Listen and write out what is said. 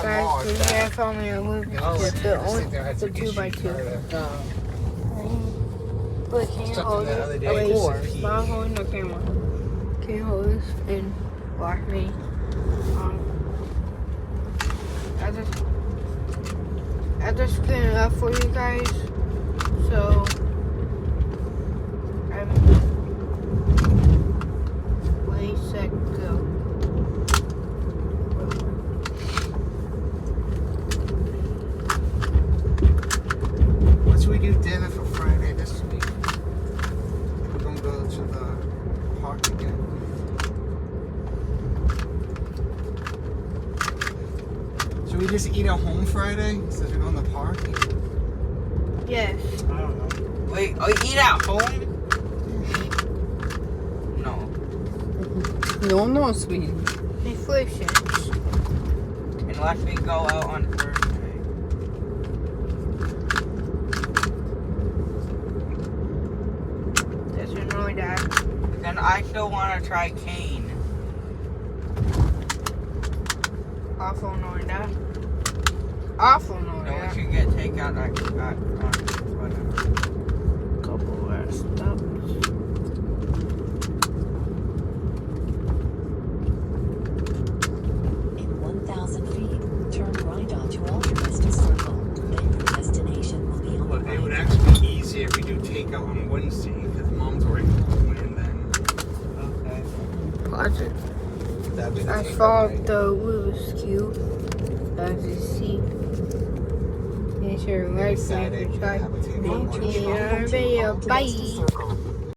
guys, mall. today I found me a movie with the 2x2. But can't hold it. Wait, I'm holding the camera. Can you hold this and watch me? I just spin it up for you guys. So wait a sec, go. What should we do dinner for Friday this week? We're gonna go to the park again. Should we just eat at home Friday since we're going to the park? Yes. I don't know. Wait, eat at home? No. No, sweetie. Inflations. Unless we go out on Thursday. Doesn't know that. Then I still want to try cane. Awful knowing that. Awful knowing Then that. we should get takeout at whatever. Couple of stops. In 1,000 feet, turn right onto Altruist Circle. Then your destination will be on Well, the it would right. actually be easier if we do takeout on Wednesday because Mom's already home and then. Okay. Pause it. That'd be the I takeout followed night. the Rubik's Cube. As you see. Make sure you like, Saturday, subscribe, have a takeout Then lunch. turn right onto video. Altruist Bye. Circle.